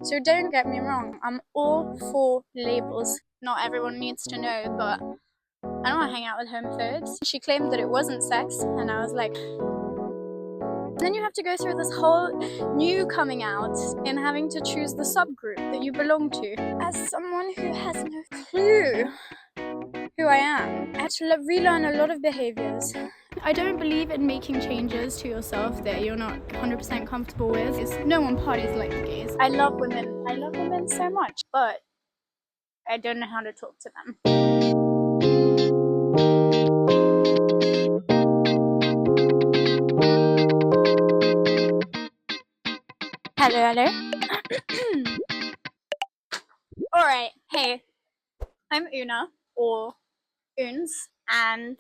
So don't get me wrong, I'm all for labels. Not everyone needs to know, but I don't want to hang out with homophobes. She claimed that it wasn't sex, and I was like, and then you have to go through this whole new coming out and having to choose the subgroup that you belong to. As someone who has no clue who I am, I had to relearn a lot of behaviors. I don't believe in making changes to yourself that you're not 100% comfortable with. No one parties like the gays. I love women so much, but I don't know how to talk to them. Hello. Alright, hey, I'm Una, or Uns, and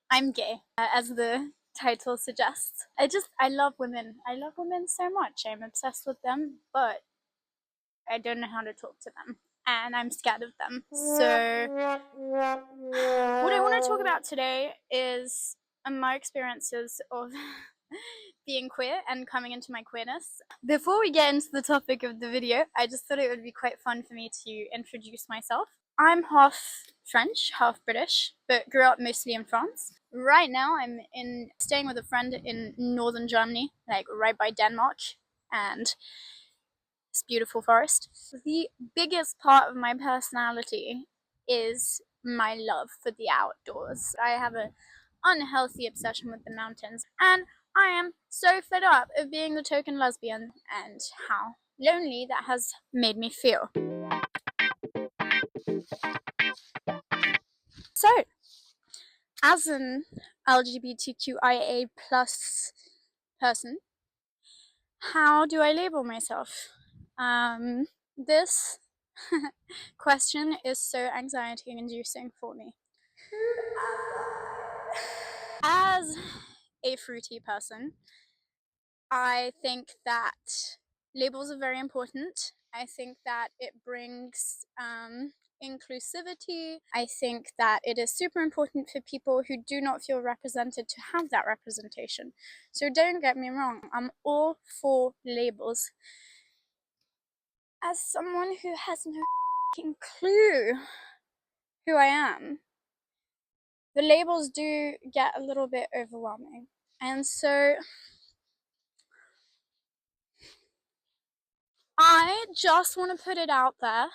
I'm gay, as the title suggests. I love women. I love women so much. I'm obsessed with them, but I don't know how to talk to them, and I'm scared of them. So what I want to talk about today is my experiences of being queer and coming into my queerness. Before we get into the topic of the video, I just thought it would be quite fun for me to introduce myself. I'm half French, half British, but grew up mostly in France. Right now I'm staying with a friend in northern Germany, like right by Denmark, and this beautiful forest. The biggest part of my personality is my love for the outdoors. I have an unhealthy obsession with the mountains, and I am so fed up of being the token lesbian and how lonely that has made me feel. So, as an LGBTQIA+ person, how do I label myself? This question is so anxiety inducing for me. As a fruity person, I think that labels are very important. I think that it brings inclusivity. I think that it is super important for people who do not feel represented to have that representation. So don't get me wrong, I'm all for labels. As someone who has no clue who I am, the labels do get a little bit overwhelming. And so I just want to put it out there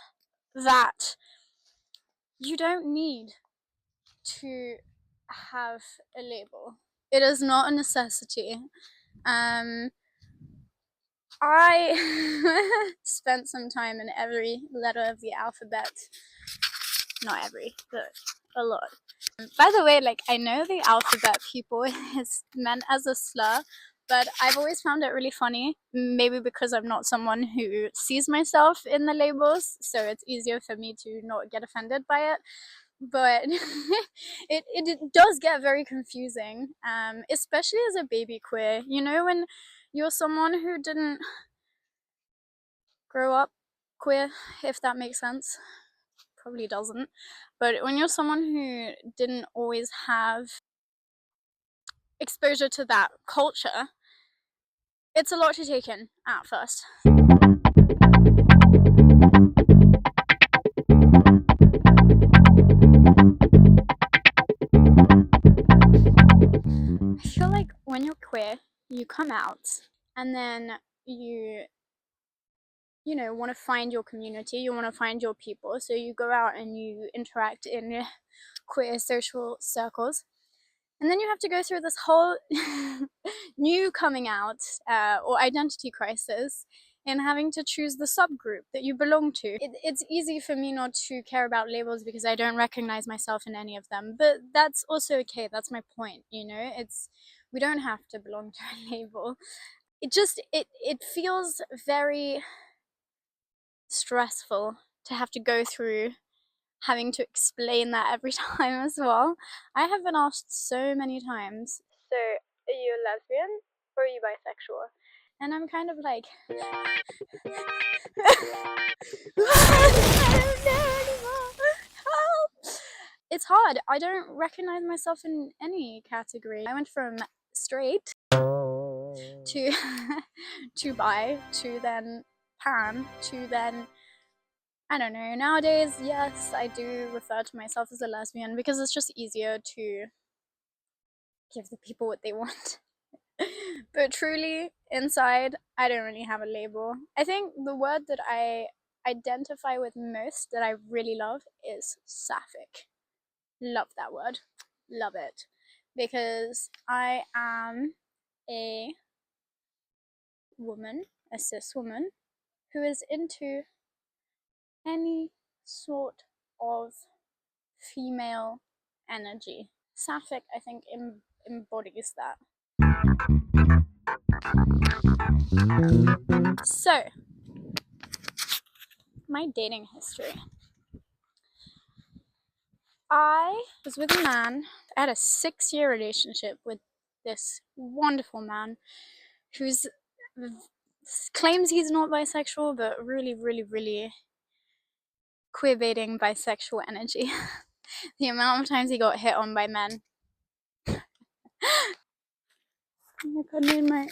that you don't need to have a label. It is not a necessity. I spent some time in every letter of the alphabet. Not every, but a lot. By the way, like, I know the alphabet people is meant as a slur, but I've always found it really funny, maybe because I'm not someone who sees myself in the labels, so it's easier for me to not get offended by it. But it does get very confusing, especially as a baby queer. You know, when you're someone who didn't grow up queer, if that makes sense. Probably doesn't. But when you're someone who didn't always have exposure to that culture, it's a lot to take in at first. I feel like when you're queer, you come out and then you want to find your community, you want to find your people, so you go out and you interact in queer social circles. And then you have to go through this whole new coming out or identity crisis and having to choose the subgroup that you belong to. It's easy for me not to care about labels because I don't recognize myself in any of them, but that's also okay. That's my point, we don't have to belong to a label. It feels very stressful to have to go through having to explain that every time as well. I have been asked so many times, so are you a lesbian or are you bisexual? And I'm kind of like, I don't know anymore. Help! It's hard. I don't recognize myself in any category. I went from straight to to bi to then pan to then, I don't know, nowadays, yes, I do refer to myself as a lesbian because it's just easier to give the people what they want. But truly, inside, I don't really have a label. I think the word that I identify with most, that I really love, is sapphic. Love that word. Love it. Because I am a woman, a cis woman, who is into any sort of female energy. Sapphic, I think, embodies that. So, my dating history. I was with a man. I had a 6-year relationship with this wonderful man who's claims he's not bisexual, but really queer-baiting bisexual energy. The amount of times he got hit on by men. Oh my god, I made my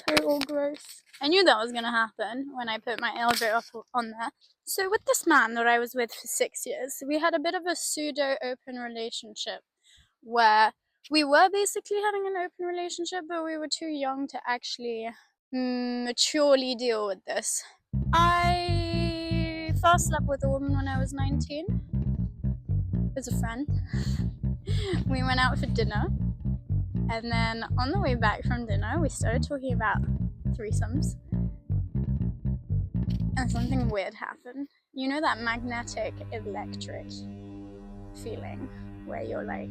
coat all gross. I knew that was gonna happen when I put my elbow up on there. So with this man that I was with for 6 years, we had a bit of a pseudo-open relationship where we were basically having an open relationship, but we were too young to actually maturely deal with this. I first slept with a woman when I was 19. It was a friend. We went out for dinner, and then on the way back from dinner, we started talking about threesomes, and something weird happened. You know that magnetic, electric feeling where you're like,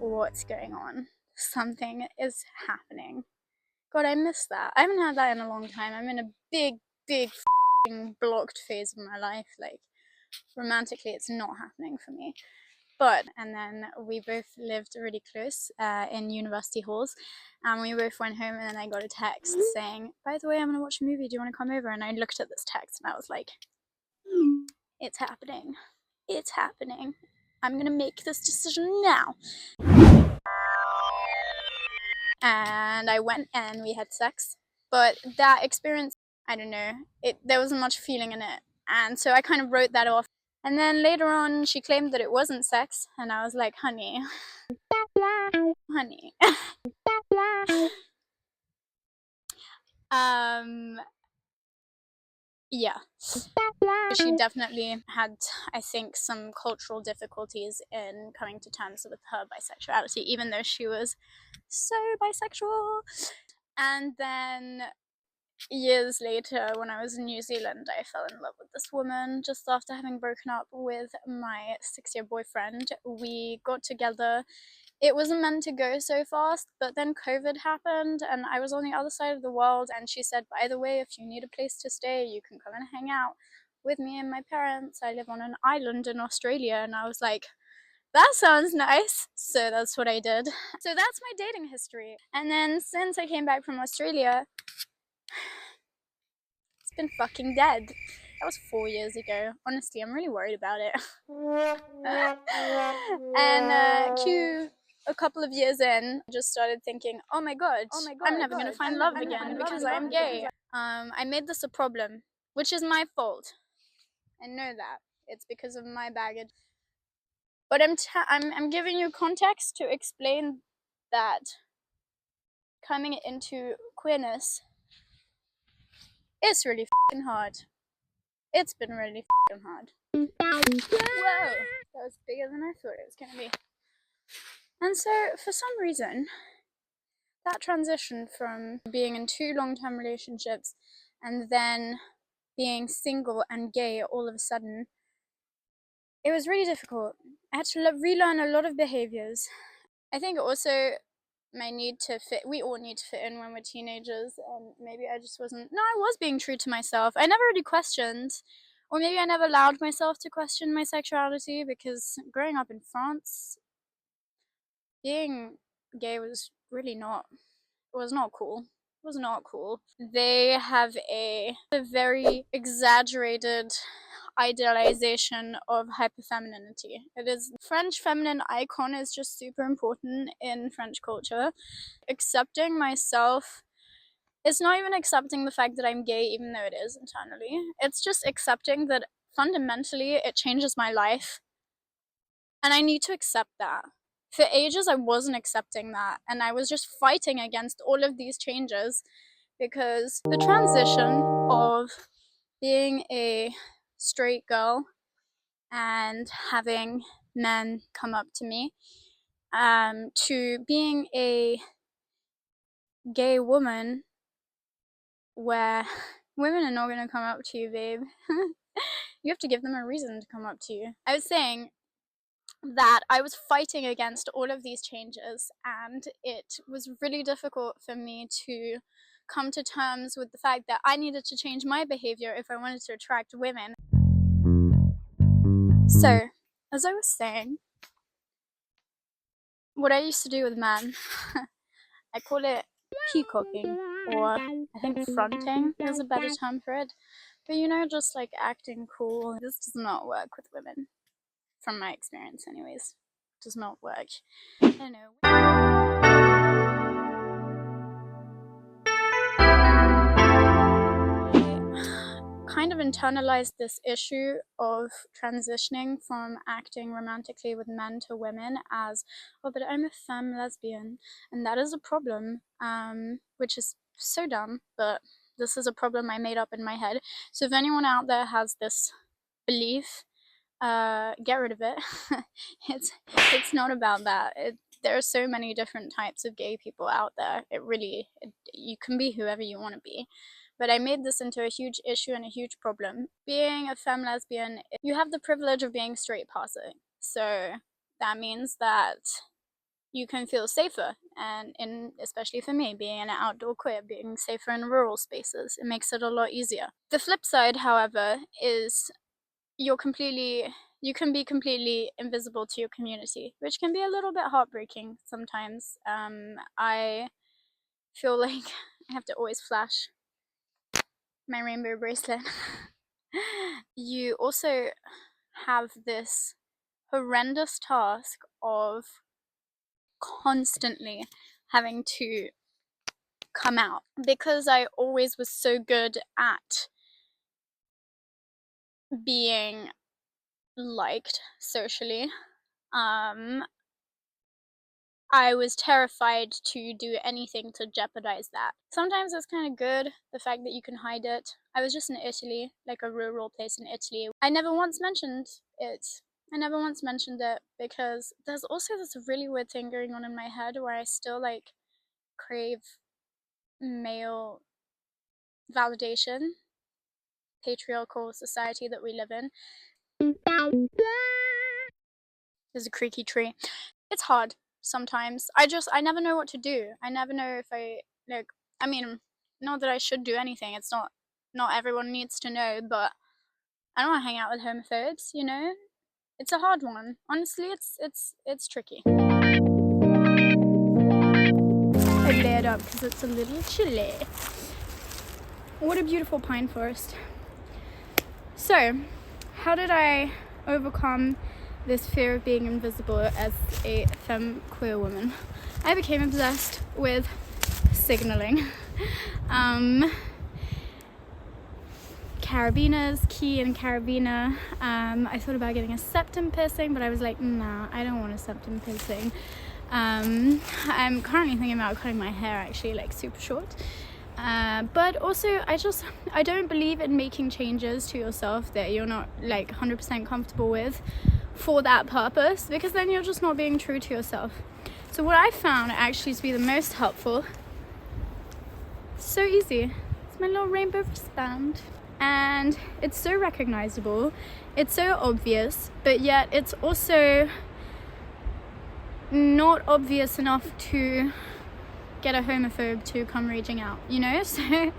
what's going on? Something is happening. God, I miss that. I haven't had that in a long time. I'm in a big blocked phase of my life. Like, romantically, it's not happening for me. But, and then we both lived really close in university halls, and we both went home, and then I got a text saying, by the way, I'm gonna watch a movie, do you want to come over? And I looked at this text and I was like, it's happening. It's happening. I'm gonna make this decision now. And I went and we had sex, but that experience, I don't know, there wasn't much feeling in it, and so I kind of wrote that off. And then later on she claimed that it wasn't sex, and I was like, honey, yeah. She definitely had, I think, some cultural difficulties in coming to terms with her bisexuality, even though she was so bisexual. And then years later, when I was in New Zealand, I fell in love with this woman just after having broken up with my 6-year boyfriend. We got together. It wasn't meant to go so fast, but then COVID happened and I was on the other side of the world, and she said, by the way, if you need a place to stay, you can come and hang out with me and my parents. I live on an island in Australia. And I was like, that sounds nice. So that's what I did. So that's my dating history. And then since I came back from Australia, it's been fucking dead. That was 4 years ago. Honestly, I'm really worried about it. And a couple of years in, I just started thinking, oh my god, I'm never gonna find love again because I'm gay. I made this a problem, which is my fault. I know that. It's because of my baggage. But I'm giving you context to explain that coming into queerness is really fucking hard. It's been really fucking hard. Whoa! That was bigger than I thought it was gonna be. And so, for some reason, that transition from being in 2 long-term relationships and then being single and gay all of a sudden, it was really difficult. I had to relearn a lot of behaviors. I think also my need to fit, we all need to fit in when we're teenagers, and maybe I just wasn't, no, I was being true to myself. I never really questioned, or maybe I never allowed myself to question my sexuality, because growing up in France, being gay was really not, it was not cool. It was not cool. They have a very exaggerated idealization of hyperfemininity. It is, French feminine icon is just super important in French culture. Accepting myself It's not even accepting the fact that I'm gay, even though it is internally. It's just accepting that fundamentally it changes my life, and I need to accept that. For ages, I wasn't accepting that, and I was just fighting against all of these changes because the transition of being a straight girl and having men come up to me to being a gay woman where women are not going to come up to you, babe. You have to give them a reason to come up to you. I was saying that I was fighting against all of these changes, and it was really difficult for me to come to terms with the fact that I needed to change my behavior if I wanted to attract women. So, as I was saying, what I used to do with men, I call it peacocking, or I think fronting is a better term for it. But you know, just like acting cool. This does not work with women, from my experience anyways. It does not work. I don't know. Kind of internalized this issue of transitioning from acting romantically with men to women as, oh, but I'm a femme lesbian, and that is a problem, which is so dumb, but this is a problem I made up in my head. So if anyone out there has this belief, get rid of it. it's not about that. There are so many different types of gay people out there. You can be whoever you want to be. But I made this into a huge issue and a huge problem. Being a femme lesbian, you have the privilege of being straight passing. So that means that you can feel safer, and especially for me, being an outdoor queer, being safer in rural spaces, it makes it a lot easier. The flip side, however, is you can be completely invisible to your community, which can be a little bit heartbreaking sometimes. I feel like I have to always flash my rainbow bracelet. You also have this horrendous task of constantly having to come out, because I always was so good at being liked socially. I was terrified to do anything to jeopardize that. Sometimes it's kind of good, the fact that you can hide it. I was just in Italy, like a rural place in Italy. I never once mentioned it. Because there's also this really weird thing going on in my head where I still like crave male validation, patriarchal society that we live in. There's a creaky tree. It's hard sometimes. I never know what to do. I never know if I mean, not that I should do anything. It's not everyone needs to know, but I don't want to hang out with homophobes, you know? It's a hard one. Honestly, it's tricky. I layered up because it's a little chilly. What a beautiful pine forest. So, how did I overcome this fear of being invisible as a femme queer woman? I became obsessed with signaling. Carabiners, key and carabiner. I thought about getting a septum piercing, but I was like, nah, I don't want a septum piercing. I'm currently thinking about cutting my hair actually, like super short. But also I don't believe in making changes to yourself that you're not like 100% comfortable with for that purpose, because then you're just not being true to yourself. So what I found actually to be the most helpful, so easy, it's my little rainbow wristband, and it's so recognizable, it's so obvious, but yet it's also not obvious enough to get a homophobe to come raging out, you know? So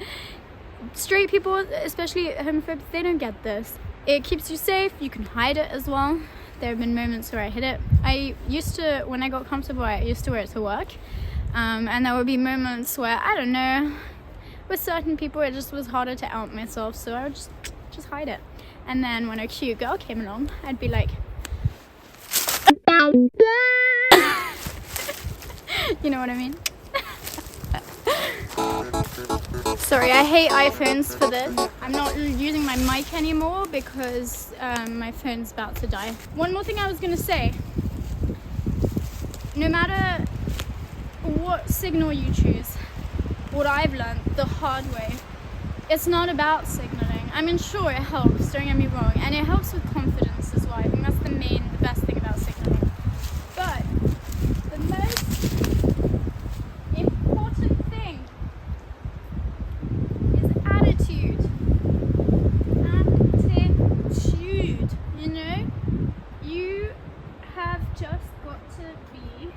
straight people, especially homophobes, they don't get this. It keeps you safe, you can hide it as well. There have been moments where I hid it. I used to, when I got comfortable, I used to wear it to work, and there would be moments where, I don't know, with certain people it just was harder to out myself, so I would just hide it. And then when a cute girl came along, I'd be like, you know what I mean? Sorry, I hate iPhones for this. I'm not using my mic anymore because my phone's about to die. One more thing I was gonna say. No matter what signal you choose, what I've learned the hard way, it's not about signaling. I mean, sure, it helps, don't get me wrong, and it helps with confidence as well. I think that's the best thing about signaling. But the most important thing is attitude. Attitude, you know? You have just got to be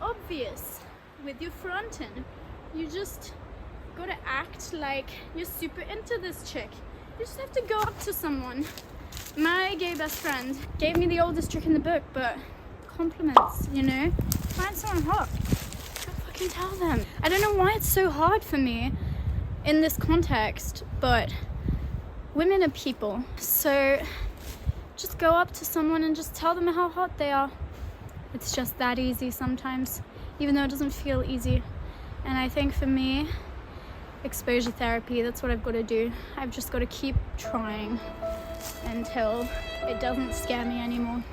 obvious with your fronting. You just gotta act like you're super into this chick. You just have to go up to someone. My gay best friend gave me the oldest trick in the book, but compliments, you know? Find someone hot, go fucking tell them. I don't know why it's so hard for me in this context, but women are people, so just go up to someone and just tell them how hot they are. It's just that easy sometimes, even though it doesn't feel easy. And I think for me, exposure therapy, that's what I've got to do. I've just got to keep trying until it doesn't scare me anymore.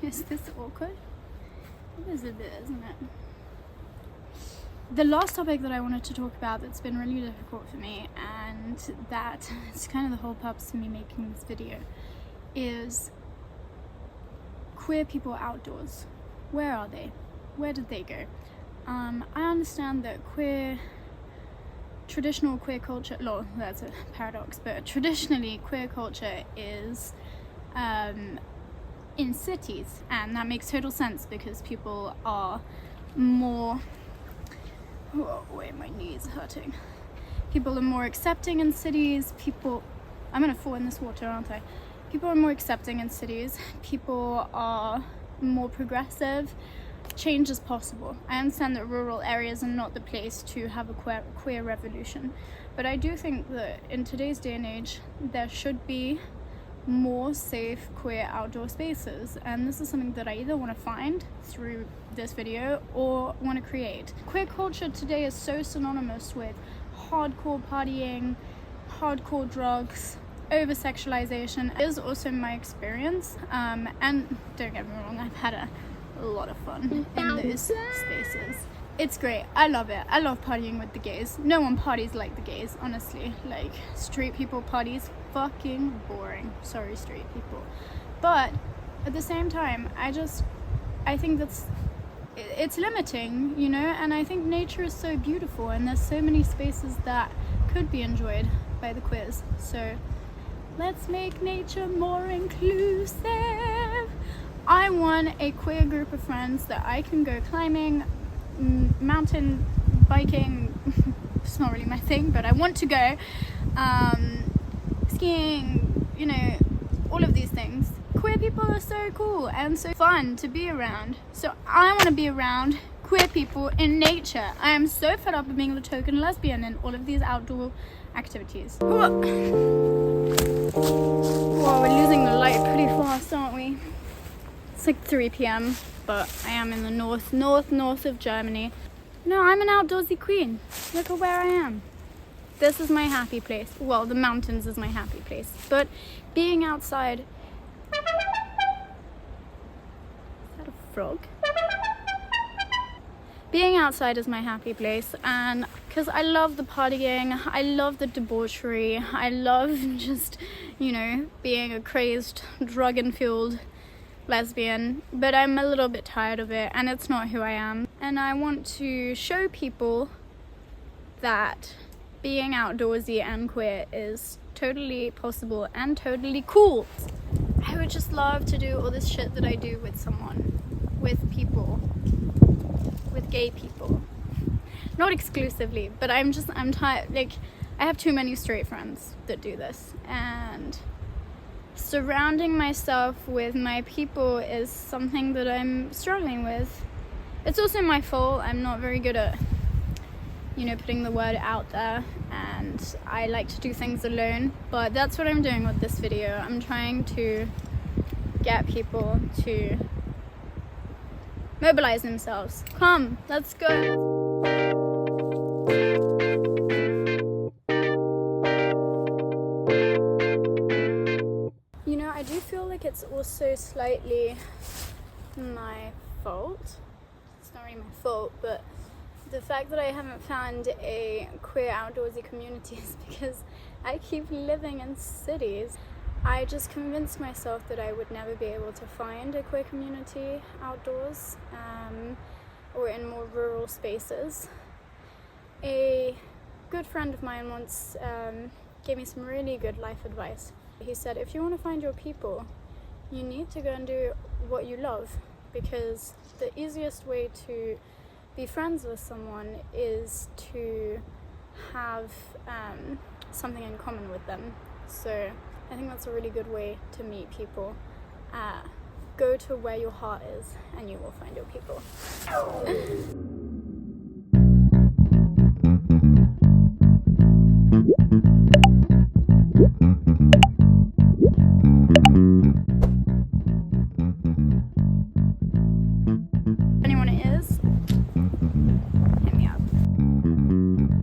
Is this awkward? It is a bit, isn't it? The last topic that I wanted to talk about that's been really difficult for me, and that it's kind of the whole purpose of me making this video, is queer people outdoors. Where are they? Where did they go? I understand that traditional queer culture, well, that's a paradox, but traditionally queer culture is in cities, and that makes total sense because people are more, oh wait, my knees are hurting. People are more accepting in cities. I'm gonna fall in this water, aren't I? People are more accepting in cities. People are more progressive. Change is possible. I understand that rural areas are not the place to have a queer revolution, but I do think that in today's day and age there should be more safe queer outdoor spaces, and this is something that I either want to find through this video or want to create. Queer culture today is so synonymous with hardcore partying, hardcore drugs, over-sexualization. It is also my experience, and don't get me wrong, I've had a lot of fun in those spaces. It's great. I love it. I love partying with the gays. No one parties like the gays, honestly. Like, straight people parties, fucking boring. Sorry, straight people. But at the same time, I think it's limiting, you know, and I think nature is so beautiful and there's so many spaces that could be enjoyed by the queers. So let's make nature more inclusive. I want a queer group of friends that I can go climbing, mountain biking. It's not really my thing, but I want to go skiing, you know, all of these things. Queer people are so cool and so fun to be around. So I want to be around queer people in nature. I am so fed up of being the token lesbian in all of these outdoor activities. Whoa, we're losing the light pretty fast, aren't we? It's like 3 p.m, but I am in the north of Germany. No, I'm an outdoorsy queen. Look at where I am. This is my happy place. Well, the mountains is my happy place. But being outside... Is that a frog? Being outside is my happy place, and because I love the partying, I love the debauchery, I love just, you know, being a crazed, drug-fueled lesbian, but I'm a little bit tired of it, and it's not who I am. And I want to show people that being outdoorsy and queer is totally possible and totally cool. I would just love to do all this shit that I do with someone, with people, with gay people. Not exclusively, but I'm tired. Like, I have too many straight friends that do this, and surrounding myself with my people is something that I'm struggling with. It's also my fault. I'm not very good at, you know, putting the word out there, and I like to do things alone, but that's what I'm doing with this video. I'm trying to get people to mobilize themselves. Come, let's go. You know, I do feel like it's also slightly my fault. It's not really my fault, but the fact that I haven't found a queer outdoorsy community is because I keep living in cities. I just convinced myself that I would never be able to find a queer community outdoors, or in more rural spaces. A good friend of mine once gave me some really good life advice. He said, if you want to find your people, you need to go and do what you love, because the easiest way to be friends with someone is to have something in common with them. So I think that's a really good way to meet people. Go to where your heart is and you will find your people.